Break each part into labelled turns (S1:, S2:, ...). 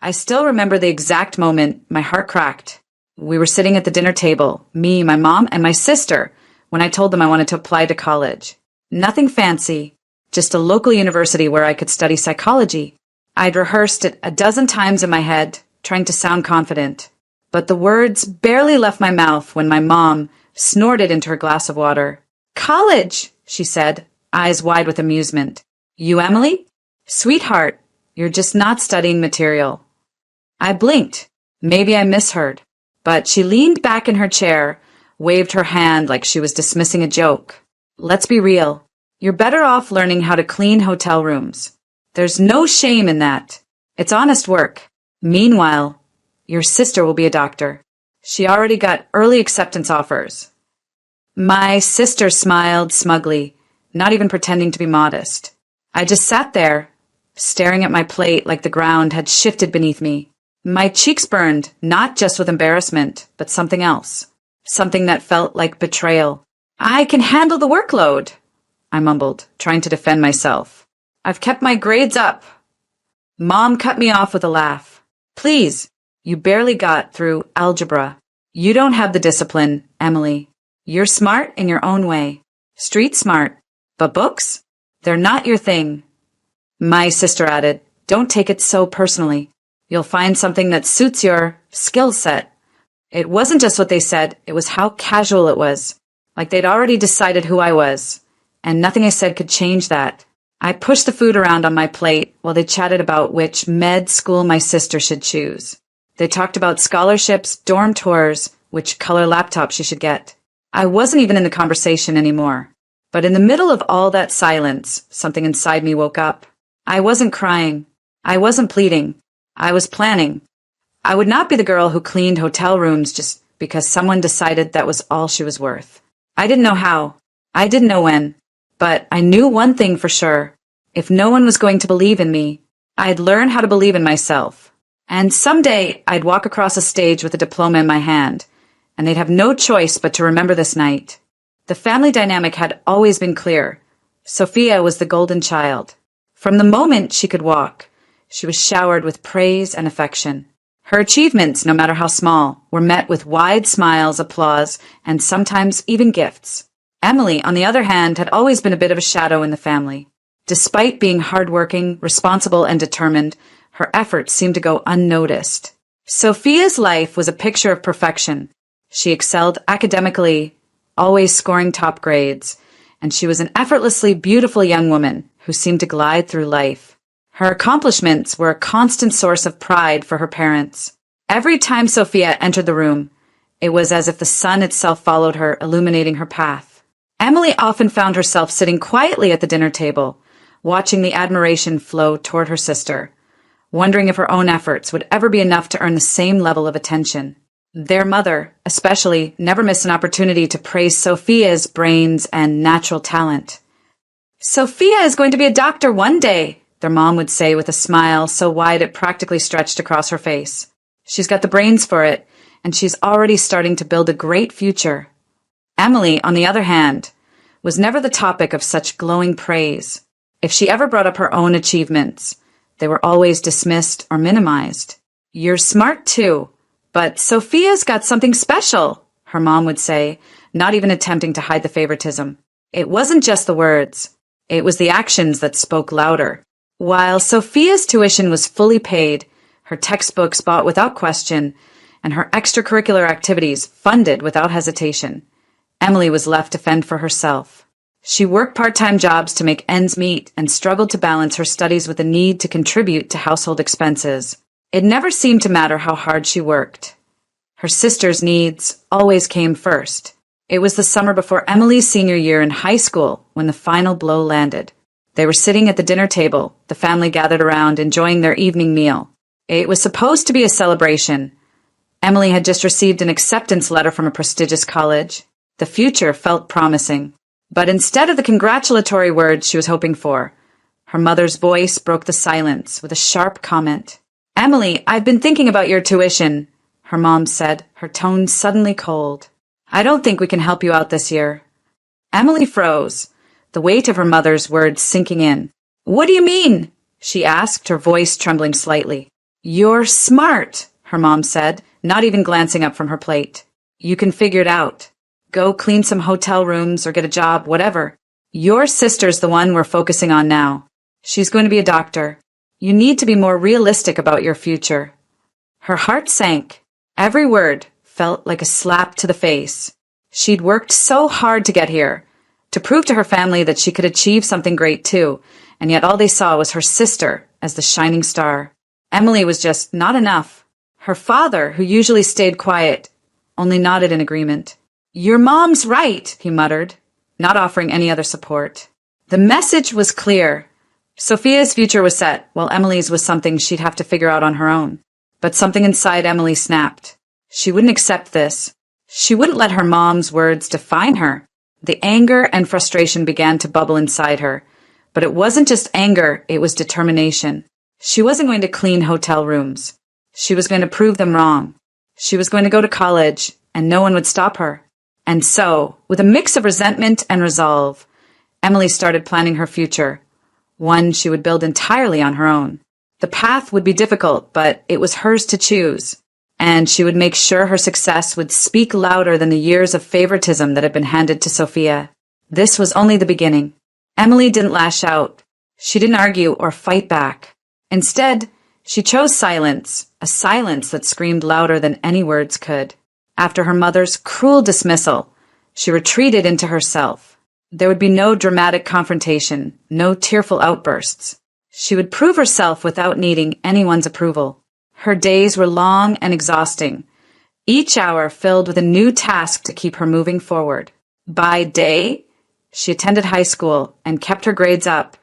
S1: I still remember the exact moment my heart cracked. We were sitting at the dinner table, me, my mom, and my sister, when I told them I wanted to apply to college. Nothing fancy, just a local university where I could study psychology. I'd rehearsed it a dozen times in my head, trying to sound confident. But the words barely left my mouth when my mom snorted into her glass of water. "College," she said, eyes wide with amusement. "You, Emily? Sweetheart, you're just not studying material." I blinked. Maybe I misheard. But she leaned back in her chair, waved her hand like she was dismissing a joke. "Let's be real. You're better off learning how to clean hotel rooms. There's no shame in that. It's honest work. Meanwhile, your sister will be a doctor. She already got early acceptance offers." My sister smiled smugly, not even pretending to be modest. I just sat there, staring at my plate like the ground had shifted beneath me. My cheeks burned, not just with embarrassment, but something else. Something that felt like betrayal. "I can handle the workload," I mumbled, trying to defend myself. "I've kept my grades up." Mom cut me off with a laugh. "Please, you barely got through algebra. You don't have the discipline, Emily. You're smart in your own way. Street smart. But books? They're not your thing." My sister added, "Don't take it so personally. You'll find something that suits your skill set." It wasn't just what they said, it was how casual it was. Like they'd already decided who I was, and nothing I said could change that. I pushed the food around on my plate while they chatted about which med school my sister should choose. They talked about scholarships, dorm tours, which color laptop she should get. I wasn't even in the conversation anymore. But in the middle of all that silence, something inside me woke up. I wasn't crying. I wasn't pleading. I was planning. I would not be the girl who cleaned hotel rooms just because someone decided that was all she was worth. I didn't know how. I didn't know when. But I knew one thing for sure. If no one was going to believe in me, I'd learn how to believe in myself. And someday I'd walk across a stage with a diploma in my hand, and they'd have no choice but to remember this night. The family dynamic had always been clear. Sophia was the golden child. From the moment she could walk, she was showered with praise and affection. Her achievements, no matter how small, were met with wide smiles, applause, and sometimes even gifts. Emily, on the other hand, had always been a bit of a shadow in the family. Despite being hardworking, responsible, and determined, her efforts seemed to go unnoticed. Sophia's life was a picture of perfection. She excelled academically, always scoring top grades, and she was an effortlessly beautiful young woman who seemed to glide through life. Her accomplishments were a constant source of pride for her parents. Every time Sophia entered the room, it was as if the sun itself followed her, illuminating her path. Emily often found herself sitting quietly at the dinner table, watching the admiration flow toward her sister, wondering if her own efforts would ever be enough to earn the same level of attention. Their mother, especially, never missed an opportunity to praise Sophia's brains and natural talent. "Sophia is going to be a doctor one day," their mom would say with a smile so wide it practically stretched across her face. "She's got the brains for it, and she's already starting to build a great future." Emily, on the other hand, was never the topic of such glowing praise. If she ever brought up her own achievements, they were always dismissed or minimized. "You're smart too, but Sophia's got something special," her mom would say, not even attempting to hide the favoritism. It wasn't just the words. It was the actions that spoke louder. While Sophia's tuition was fully paid, her textbooks bought without question, and her extracurricular activities funded without hesitation, Emily was left to fend for herself. She worked part-time jobs to make ends meet and struggled to balance her studies with the need to contribute to household expenses. It never seemed to matter how hard she worked. Her sister's needs always came first. It was the summer before Emily's senior year in high school when the final blow landed. They were sitting at the dinner table, the family gathered around, enjoying their evening meal. It was supposed to be a celebration. Emily had just received an acceptance letter from a prestigious college. The future felt promising. But instead of the congratulatory words she was hoping for, her mother's voice broke the silence with a sharp comment. "Emily, I've been thinking about your tuition," her mom said, her tone suddenly cold. "I don't think we can help you out this year." Emily froze, the weight of her mother's words sinking in. "What do you mean?" she asked, her voice trembling slightly. "You're smart," her mom said, not even glancing up from her plate. "You can figure it out. Go clean some hotel rooms or get a job, whatever. Your sister's the one we're focusing on now. She's going to be a doctor. You need to be more realistic about your future." Her heart sank. Every word felt like a slap to the face. She'd worked so hard to get here, to prove to her family that she could achieve something great too, and yet all they saw was her sister as the shining star. Emily was just not enough. Her father, who usually stayed quiet, only nodded in agreement. "Your mom's right," he muttered, not offering any other support. The message was clear. Sophia's future was set, while Emily's was something she'd have to figure out on her own. But something inside Emily snapped. She wouldn't accept this. She wouldn't let her mom's words define her. The anger and frustration began to bubble inside her. But it wasn't just anger, it was determination. She wasn't going to clean hotel rooms. She was going to prove them wrong. She was going to go to college, and no one would stop her. And so, with a mix of resentment and resolve, Emily started planning her future, one she would build entirely on her own. The path would be difficult, but it was hers to choose, and she would make sure her success would speak louder than the years of favoritism that had been handed to Sophia. This was only the beginning. Emily didn't lash out. She didn't argue or fight back. Instead, she chose silence, a silence that screamed louder than any words could. After her mother's cruel dismissal, she retreated into herself. There would be no dramatic confrontation, no tearful outbursts. She would prove herself without needing anyone's approval. Her days were long and exhausting, each hour filled with a new task to keep her moving forward. By day, she attended high school and kept her grades up,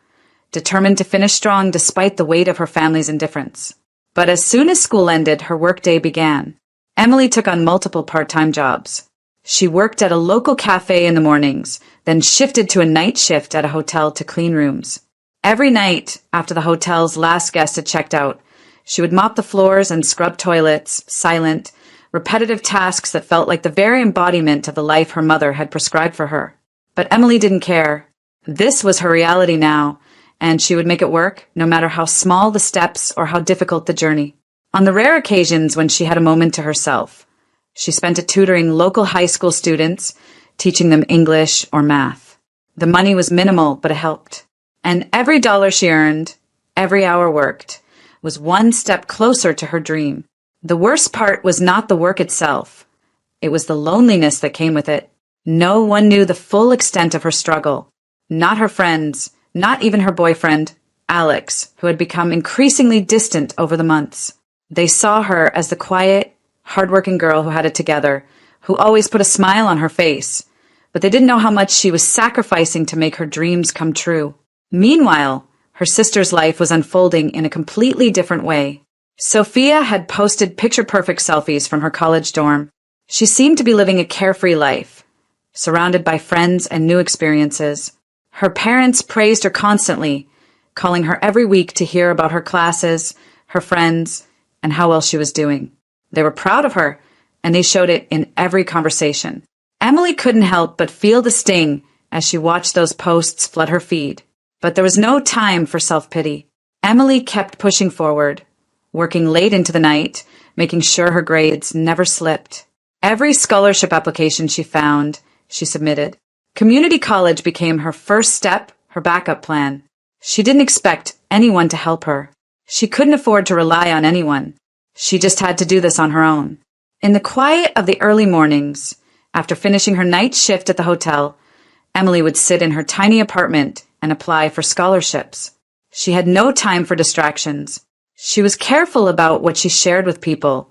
S1: determined to finish strong despite the weight of her family's indifference. But as soon as school ended, her workday began. Emily took on multiple part-time jobs. She worked at a local cafe in the mornings, then shifted to a night shift at a hotel to clean rooms. Every night, after the hotel's last guest had checked out, she would mop the floors and scrub toilets, silent, repetitive tasks that felt like the very embodiment of the life her mother had prescribed for her. But Emily didn't care. This was her reality now, and she would make it work, no matter how small the steps or how difficult the journey. On the rare occasions when she had a moment to herself, she spent it tutoring local high school students, teaching them English or math. The money was minimal, but it helped. And every dollar she earned, every hour worked, was one step closer to her dream. The worst part was not the work itself. It was the loneliness that came with it. No one knew the full extent of her struggle. Not her friends, not even her boyfriend, Alex, who had become increasingly distant over the months. They saw her as the quiet, hardworking girl who had it together, who always put a smile on her face, but they didn't know how much she was sacrificing to make her dreams come true. Meanwhile, her sister's life was unfolding in a completely different way. Sophia had posted picture-perfect selfies from her college dorm. She seemed to be living a carefree life, surrounded by friends and new experiences. Her parents praised her constantly, calling her every week to hear about her classes, her friends, and how well she was doing. They were proud of her, and they showed it in every conversation. Emily couldn't help but feel the sting as she watched those posts flood her feed. But there was no time for self-pity. Emily kept pushing forward, working late into the night, making sure her grades never slipped. Every scholarship application she found, she submitted. Community college became her first step, her backup plan. She didn't expect anyone to help her. She couldn't afford to rely on anyone. She just had to do this on her own. In the quiet of the early mornings, after finishing her night shift at the hotel, Emily would sit in her tiny apartment and apply for scholarships. She had no time for distractions. She was careful about what she shared with people,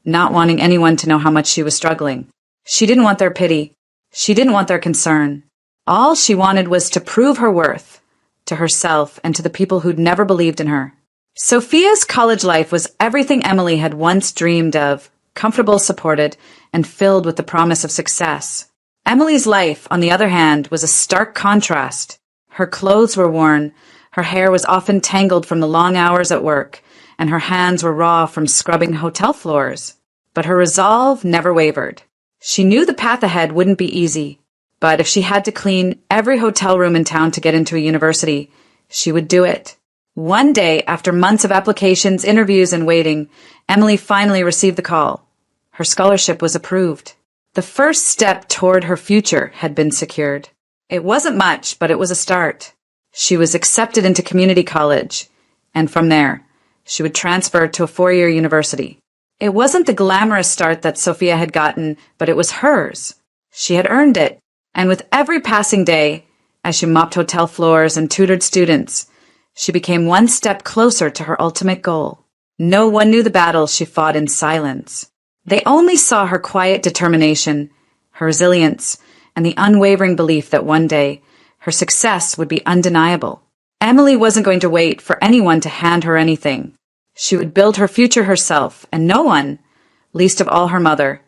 S1: not wanting anyone to know how much she was struggling. She didn't want their pity. She didn't want their concern. All she wanted was to prove her worth, to herself and to the people who'd never believed in her. Sophia's college life was everything Emily had once dreamed of, comfortable, supported, and filled with the promise of success. Emily's life, on the other hand, was a stark contrast. Her clothes were worn, her hair was often tangled from the long hours at work, and her hands were raw from scrubbing hotel floors. But her resolve never wavered. She knew the path ahead wouldn't be easy, but if she had to clean every hotel room in town to get into a university, she would do it. One day, after months of applications, interviews, and waiting, Emily finally received the call. Her scholarship was approved. The first step toward her future had been secured. It wasn't much, but it was a start. She was accepted into community college, and from there, she would transfer to a 4-year university. It wasn't the glamorous start that Sophia had gotten, but it was hers. She had earned it, and with every passing day, as she mopped hotel floors and tutored students, she became one step closer to her ultimate goal. No one knew the battles she fought in silence. They only saw her quiet determination, her resilience, and the unwavering belief that one day her success would be undeniable. Emily wasn't going to wait for anyone to hand her anything. She would build her future herself, and no one, least of all her mother,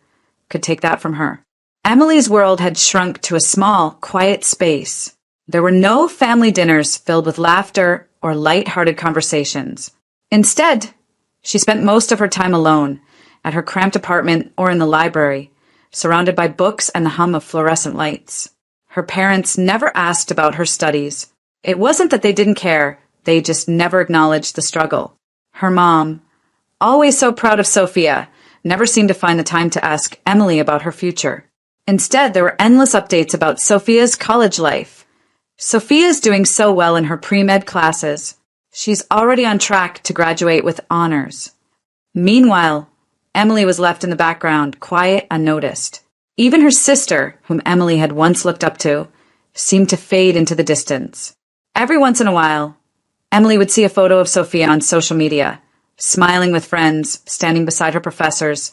S1: could take that from her. Emily's world had shrunk to a small, quiet space. There were no family dinners filled with laughter or light-hearted conversations. Instead, she spent most of her time alone, at her cramped apartment or in the library, surrounded by books and the hum of fluorescent lights. Her parents never asked about her studies. It wasn't that they didn't care, they just never acknowledged the struggle. Her mom, always so proud of Sophia, never seemed to find the time to ask Emily about her future. Instead, there were endless updates about Sophia's college life. Sophia's doing so well in her pre-med classes. She's already on track to graduate with honors. Meanwhile, Emily was left in the background, quiet, unnoticed. Even her sister, whom Emily had once looked up to, seemed to fade into the distance. Every once in a while, Emily would see a photo of Sophia on social media, smiling with friends, standing beside her professors,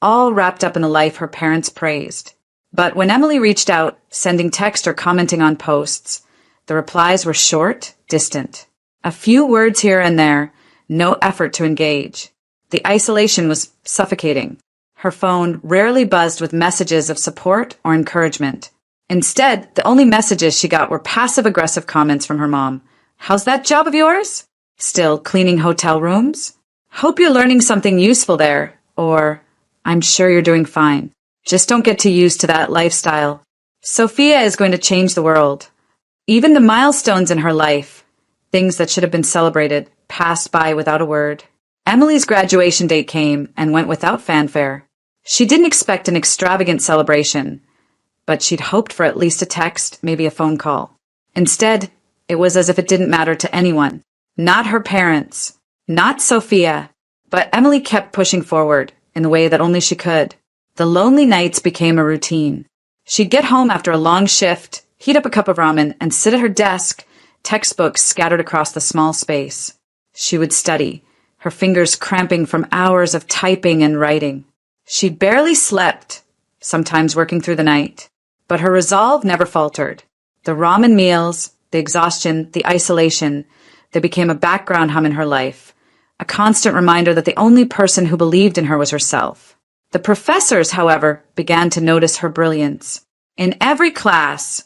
S1: all wrapped up in the life her parents praised. But when Emily reached out, sending text or commenting on posts, the replies were short, distant. A few words here and there, no effort to engage. The isolation was suffocating. Her phone rarely buzzed with messages of support or encouragement. Instead, the only messages she got were passive-aggressive comments from her mom. "How's that job of yours? Still cleaning hotel rooms? Hope you're learning something useful there." Or, "I'm sure you're doing fine. Just don't get too used to that lifestyle." Sophia is going to change the world. Even the milestones in her life, things that should have been celebrated, passed by without a word. Emily's graduation date came and went without fanfare. She didn't expect an extravagant celebration, but she'd hoped for at least a text, maybe a phone call. Instead, it was as if it didn't matter to anyone. Not her parents, not Sophia, but Emily kept pushing forward in the way that only she could. The lonely nights became a routine. She'd get home after a long shift, heat up a cup of ramen, and sit at her desk, textbooks scattered across the small space. She would study, her fingers cramping from hours of typing and writing. She barely slept, sometimes working through the night, but her resolve never faltered. The ramen meals, the exhaustion, the isolation, they became a background hum in her life, a constant reminder that the only person who believed in her was herself. The professors, however, began to notice her brilliance. In every class,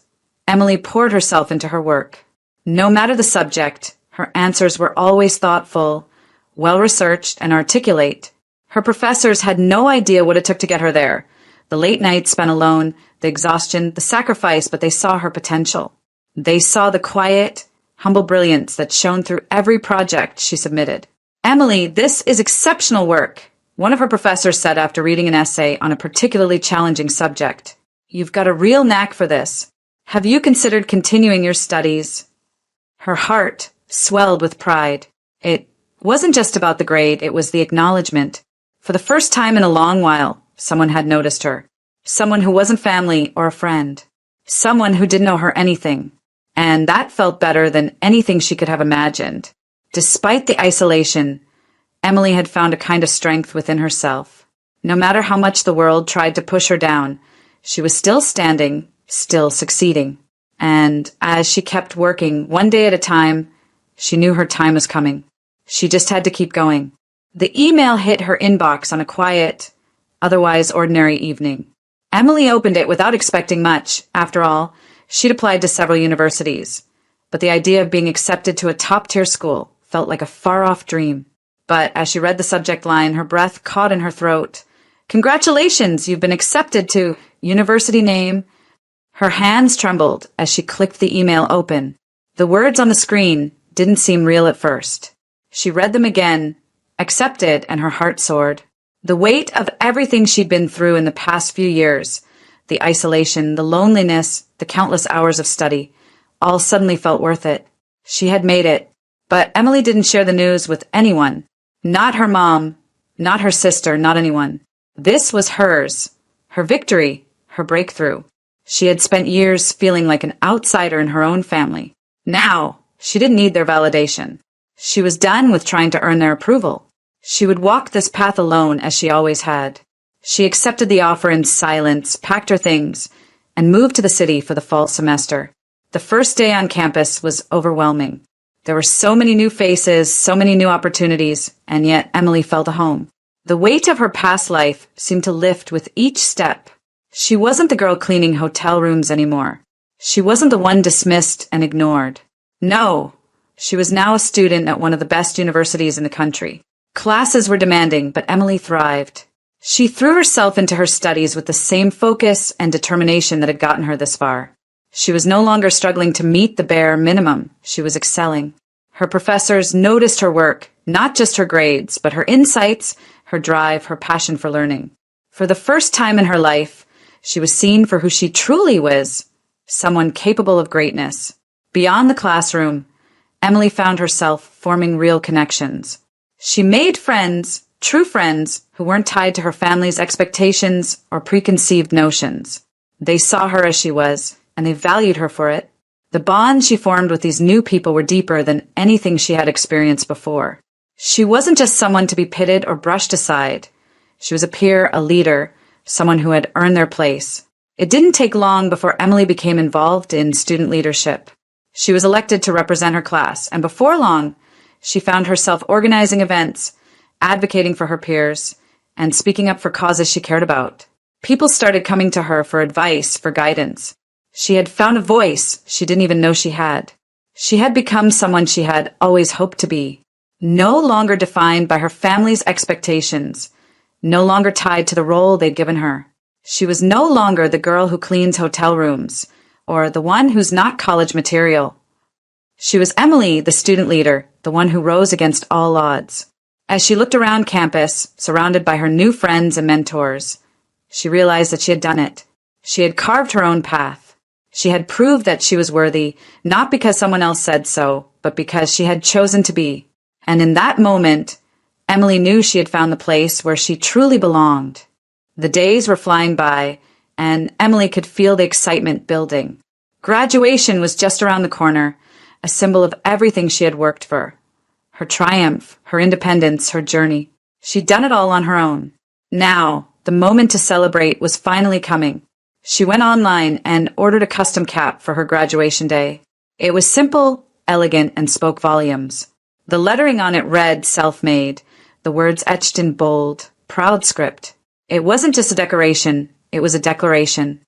S1: Emily poured herself into her work. No matter the subject, her answers were always thoughtful, well-researched, and articulate. Her professors had no idea what it took to get her there. The late nights spent alone, the exhaustion, the sacrifice, but they saw her potential. They saw the quiet, humble brilliance that shone through every project she submitted. "Emily, this is exceptional work," one of her professors said after reading an essay on a particularly challenging subject. "You've got a real knack for this. Have you considered continuing your studies?" Her heart swelled with pride. It wasn't just about the grade, it was the acknowledgement. For the first time in a long while, someone had noticed her. Someone who wasn't family or a friend. Someone who didn't owe her anything. And that felt better than anything she could have imagined. Despite the isolation, Emily had found a kind of strength within herself. No matter how much the world tried to push her down, she was still standing, still succeeding. And as she kept working, one day at a time, she knew her time was coming. She just had to keep going. The email hit her inbox on a quiet, otherwise ordinary evening. Emily opened it without expecting much. After all, she'd applied to several universities, but the idea of being accepted to a top-tier school felt like a far-off dream. But as she read the subject line, her breath caught in her throat. "Congratulations, you've been accepted to university name." Her hands trembled as she clicked the email open. The words on the screen, didn't seem real at first. She read them again, accepted, and her heart soared. The weight of everything she'd been through in the past few years, the isolation, the loneliness, the countless hours of study, all suddenly felt worth it. She had made it. But Emily didn't share the news with anyone. Not her mom, not her sister, not anyone. This was hers. Her victory, her breakthrough. She had spent years feeling like an outsider in her own family. Now, she didn't need their validation. She was done with trying to earn their approval. She would walk this path alone as she always had. She accepted the offer in silence, packed her things, and moved to the city for the fall semester. The first day on campus was overwhelming. There were so many new faces, so many new opportunities, and yet Emily felt at home. The weight of her past life seemed to lift with each step. She wasn't the girl cleaning hotel rooms anymore. She wasn't the one dismissed and ignored. No, she was now a student at one of the best universities in the country. Classes were demanding, but Emily thrived. She threw herself into her studies with the same focus and determination that had gotten her this far. She was no longer struggling to meet the bare minimum. She was excelling. Her professors noticed her work, not just her grades, but her insights, her drive, her passion for learning. For the first time in her life, she was seen for who she truly was, someone capable of greatness. Beyond the classroom, Emily found herself forming real connections. She made friends, true friends, who weren't tied to her family's expectations or preconceived notions. They saw her as she was, and they valued her for it. The bonds she formed with these new people were deeper than anything she had experienced before. She wasn't just someone to be pitted or brushed aside. She was a peer, a leader, someone who had earned their place. It didn't take long before Emily became involved in student leadership. She was elected to represent her class, and before long, she found herself organizing events, advocating for her peers, and speaking up for causes she cared about. People started coming to her for advice, for guidance. She had found a voice she didn't even know she had. She had become someone she had always hoped to be, no longer defined by her family's expectations, no longer tied to the role they'd given her. She was no longer the girl who cleans hotel rooms, or the one who's not college material. She was Emily, the student leader, the one who rose against all odds. As she looked around campus, surrounded by her new friends and mentors, she realized that she had done it. She had carved her own path. She had proved that she was worthy, not because someone else said so, but because she had chosen to be. And in that moment, Emily knew she had found the place where she truly belonged. The days were flying by, and Emily could feel the excitement building. Graduation was just around the corner, a symbol of everything she had worked for. Her triumph, her independence, her journey. She'd done it all on her own. Now, the moment to celebrate was finally coming. She went online and ordered a custom cap for her graduation day. It was simple, elegant, and spoke volumes. The lettering on it read self-made, the words etched in bold, proud script. It wasn't just a decoration, it was a declaration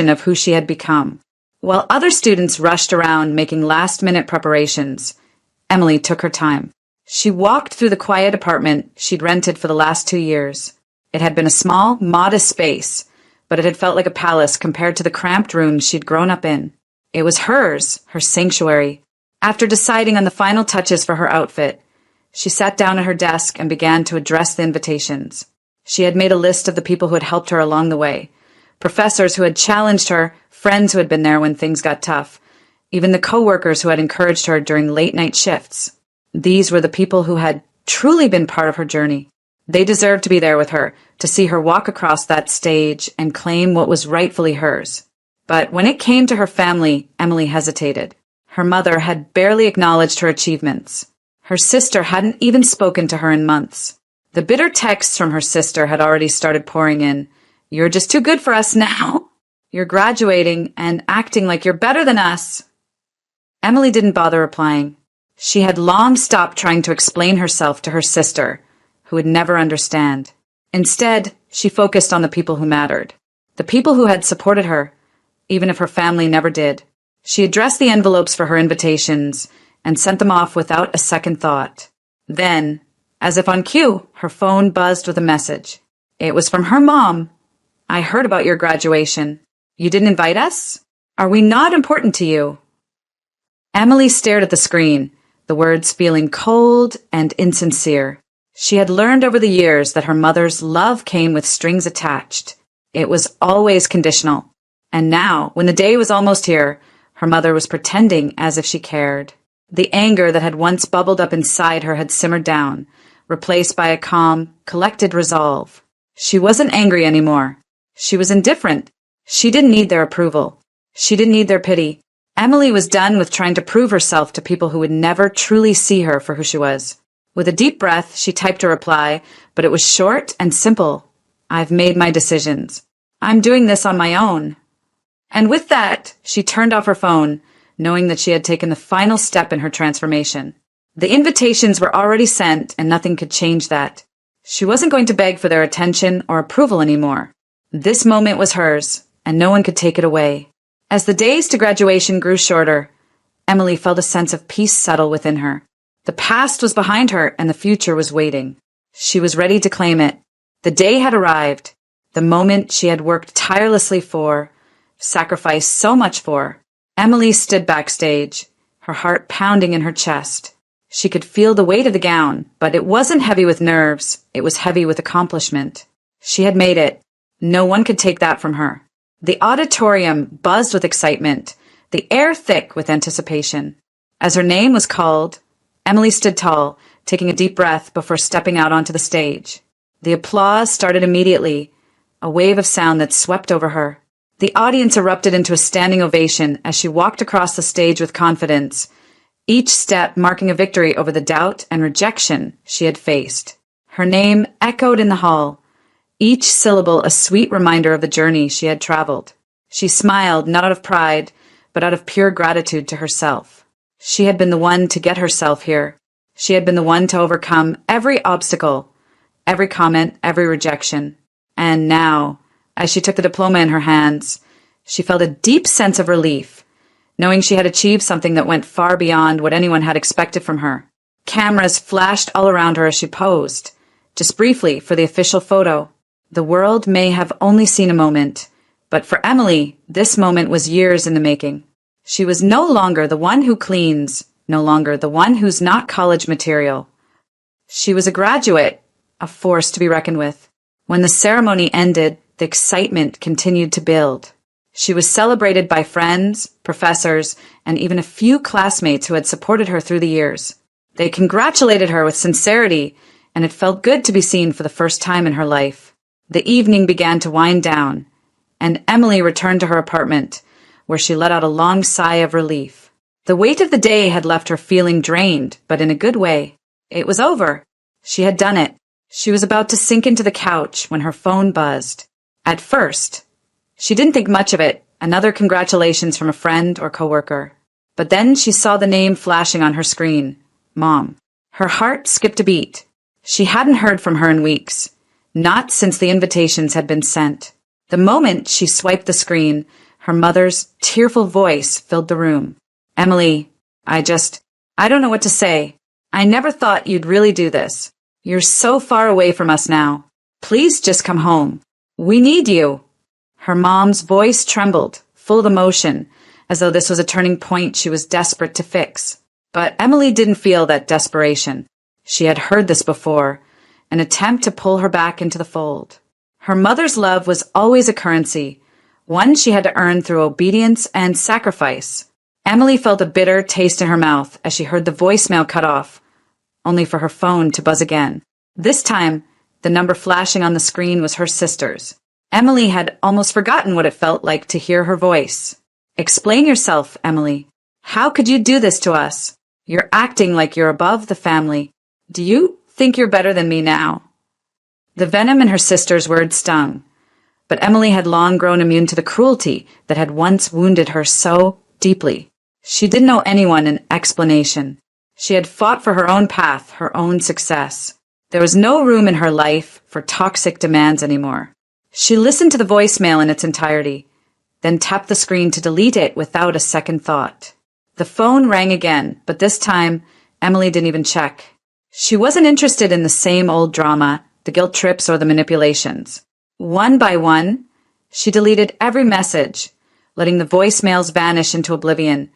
S1: of who she had become. While other students rushed around making last-minute preparations, Emily took her time. She walked through the quiet apartment she'd rented for the last 2 years. It had been a small, modest space, but it had felt like a palace compared to the cramped rooms she'd grown up in. It was hers, her sanctuary. After deciding on the final touches for her outfit, she sat down at her desk and began to address the invitations. She had made a list of the people who had helped her along the way, professors who had challenged her, friends who had been there when things got tough, even the co-workers who had encouraged her during late-night shifts. These were the people who had truly been part of her journey. They deserved to be there with her, to see her walk across that stage and claim what was rightfully hers. But when it came to her family, Emily hesitated. Her mother had barely acknowledged her achievements. Her sister hadn't even spoken to her in months. The bitter texts from her sister had already started pouring in. "You're just too good for us now. You're graduating and acting like you're better than us." Emily didn't bother replying. She had long stopped trying to explain herself to her sister, who would never understand. Instead, she focused on the people who mattered, the people who had supported her, even if her family never did. She addressed the envelopes for her invitations and sent them off without a second thought. Then, as if on cue, her phone buzzed with a message. It was from her mom. "I heard about your graduation. You didn't invite us? Are we not important to you?" Emily stared at the screen, the words feeling cold and insincere. She had learned over the years that her mother's love came with strings attached. It was always conditional. And now, when the day was almost here, her mother was pretending as if she cared. The anger that had once bubbled up inside her had simmered down, replaced by a calm, collected resolve. She wasn't angry anymore. She was indifferent. She didn't need their approval. She didn't need their pity. Emily was done with trying to prove herself to people who would never truly see her for who she was. With a deep breath, she typed a reply, but it was short and simple. I've made my decisions. I'm doing this on my own. And with that, she turned off her phone, knowing that she had taken the final step in her transformation. The invitations were already sent, and nothing could change that. She wasn't going to beg for their attention or approval anymore. This moment was hers, and no one could take it away. As the days to graduation grew shorter, Emily felt a sense of peace settle within her. The past was behind her, and the future was waiting. She was ready to claim it. The day had arrived, the moment she had worked tirelessly for, sacrificed so much for. Emily stood backstage, her heart pounding in her chest. She could feel the weight of the gown, but it wasn't heavy with nerves, it was heavy with accomplishment. She had made it. No one could take that from her. The auditorium buzzed with excitement, the air thick with anticipation. As her name was called, Emily stood tall, taking a deep breath before stepping out onto the stage. The applause started immediately, a wave of sound that swept over her. The audience erupted into a standing ovation as she walked across the stage with confidence, each step marking a victory over the doubt and rejection she had faced. Her name echoed in the hall, each syllable a sweet reminder of the journey she had traveled. She smiled, not out of pride, but out of pure gratitude to herself. She had been the one to get herself here. She had been the one to overcome every obstacle, every comment, every rejection. And now, as she took the diploma in her hands, she felt a deep sense of relief, knowing she had achieved something that went far beyond what anyone had expected from her. Cameras flashed all around her as she posed, just briefly for the official photo. The world may have only seen a moment, but for Emily, this moment was years in the making. She was no longer the one who cleans, no longer the one who's not college material. She was a graduate, a force to be reckoned with. When the ceremony ended, the excitement continued to build. She was celebrated by friends, professors, and even a few classmates who had supported her through the years. They congratulated her with sincerity, and it felt good to be seen for the first time in her life. The evening began to wind down, and Emily returned to her apartment, where she let out a long sigh of relief. The weight of the day had left her feeling drained, but in a good way. It was over. She had done it. She was about to sink into the couch when her phone buzzed. At first, she didn't think much of it, another congratulations from a friend or coworker. But then she saw the name flashing on her screen, Mom. Her heart skipped a beat. She hadn't heard from her in weeks, not since the invitations had been sent. The moment she swiped the screen, her mother's tearful voice filled the room. Emily, I don't know what to say. I never thought you'd really do this. You're so far away from us now. Please just come home. We need you. Her mom's voice trembled, full of emotion, as though this was a turning point she was desperate to fix. But Emily didn't feel that desperation. She had heard this before, an attempt to pull her back into the fold. Her mother's love was always a currency, one she had to earn through obedience and sacrifice. Emily felt a bitter taste in her mouth as she heard the voicemail cut off, only for her phone to buzz again. This time, the number flashing on the screen was her sister's. Emily had almost forgotten what it felt like to hear her voice. Explain yourself, Emily. How could you do this to us? You're acting like you're above the family. Do you think you're better than me now? The venom in her sister's words stung, but Emily had long grown immune to the cruelty that had once wounded her so deeply. She didn't owe anyone an explanation. She had fought for her own path, her own success. There was no room in her life for toxic demands anymore. She listened to the voicemail in its entirety, then tapped the screen to delete it without a second thought. The phone rang again, but this time, Emily didn't even check. She wasn't interested in the same old drama, the guilt trips or the manipulations. One by one, she deleted every message, letting the voicemails vanish into oblivion,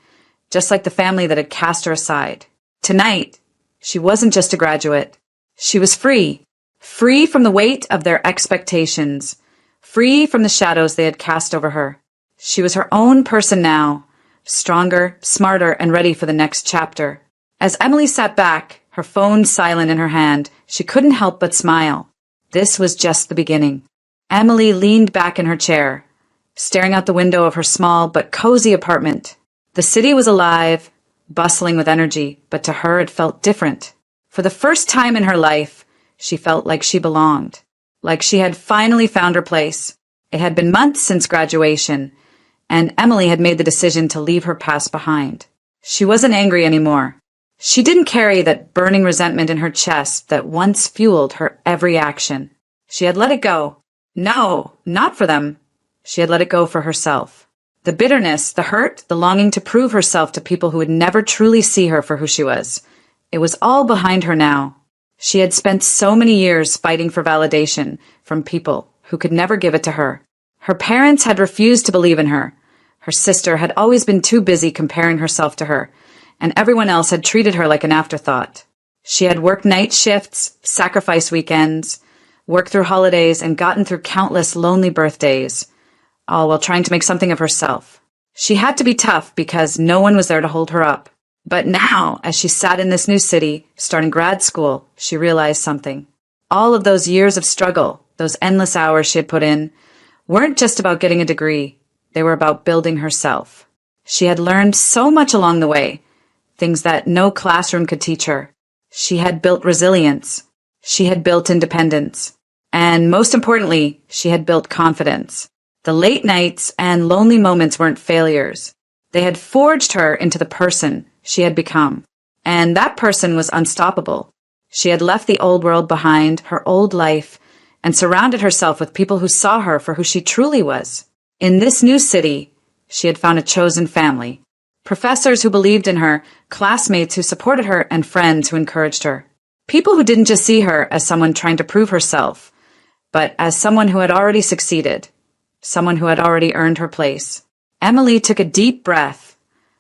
S1: just like the family that had cast her aside. Tonight, she wasn't just a graduate. She was free. Free from the weight of their expectations. Free from the shadows they had cast over her. She was her own person now, stronger, smarter, and ready for the next chapter. As Emily sat back, her phone silent in her hand, she couldn't help but smile. This was just the beginning. Emily leaned back in her chair, staring out the window of her small but cozy apartment. The city was alive, bustling with energy, but to her it felt different. For the first time in her life, she felt like she belonged, like she had finally found her place. It had been months since graduation, and Emily had made the decision to leave her past behind. She wasn't angry anymore. She didn't carry that burning resentment in her chest that once fueled her every action. She had let it go. No, not for them. She had let it go for herself. The bitterness, the hurt, the longing to prove herself to people who would never truly see her for who she was. It was all behind her now. She had spent so many years fighting for validation from people who could never give it to her. Her parents had refused to believe in her. Her sister had always been too busy comparing herself to her, and everyone else had treated her like an afterthought. She had worked night shifts, sacrificed weekends, worked through holidays, and gotten through countless lonely birthdays, all while trying to make something of herself. She had to be tough because no one was there to hold her up. But now, as she sat in this new city, starting grad school, she realized something. All of those years of struggle, those endless hours she had put in, weren't just about getting a degree. They were about building herself. She had learned so much along the way, things that no classroom could teach her. She had built resilience. She had built independence. And most importantly, she had built confidence. The late nights and lonely moments weren't failures. They had forged her into the person she had become. And that person was unstoppable. She had left the old world behind, her old life, and surrounded herself with people who saw her for who she truly was. In this new city, she had found a chosen family. Professors who believed in her, classmates who supported her, and friends who encouraged her. People who didn't just see her as someone trying to prove herself, but as someone who had already succeeded, someone who had already earned her place. Emily took a deep breath,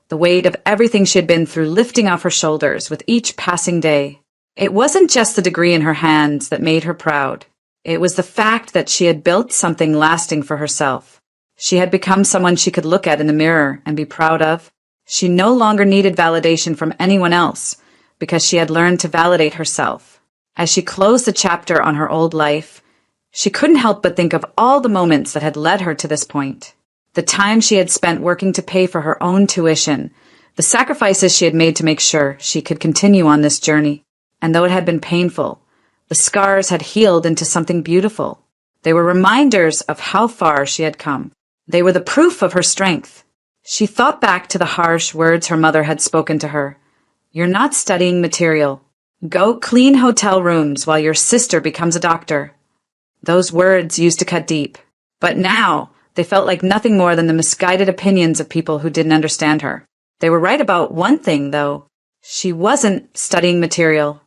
S1: the weight of everything she had been through lifting off her shoulders with each passing day. It wasn't just the degree in her hands that made her proud. It was the fact that she had built something lasting for herself. She had become someone she could look at in the mirror and be proud of. She no longer needed validation from anyone else because she had learned to validate herself. As she closed the chapter on her old life, she couldn't help but think of all the moments that had led her to this point. The time she had spent working to pay for her own tuition, the sacrifices she had made to make sure she could continue on this journey. And though it had been painful, the scars had healed into something beautiful. They were reminders of how far she had come. They were the proof of her strength. She thought back to the harsh words her mother had spoken to her. "You're not studying material. Go clean hotel rooms while your sister becomes a doctor." Those words used to cut deep. But now, they felt like nothing more than the misguided opinions of people who didn't understand her. They were right about one thing, though. She wasn't studying material.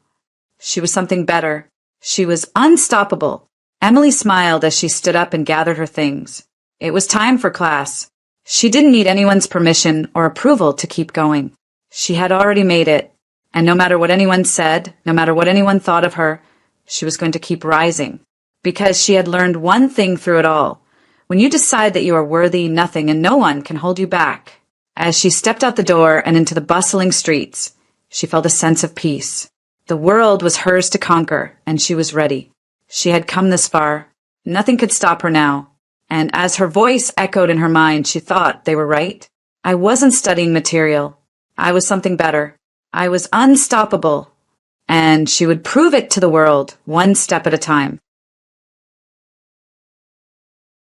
S1: She was something better. She was unstoppable. Emily smiled as she stood up and gathered her things. It was time for class. She didn't need anyone's permission or approval to keep going. She had already made it, and no matter what anyone said, no matter what anyone thought of her, she was going to keep rising. Because she had learned one thing through it all. When you decide that you are worthy, nothing and no one can hold you back. As she stepped out the door and into the bustling streets, she felt a sense of peace. The world was hers to conquer, and she was ready. She had come this far. Nothing could stop her now. And as her voice echoed in her mind, she thought they were right. I wasn't studying material. I was something better. I was unstoppable. And she would prove it to the world, one step at a time.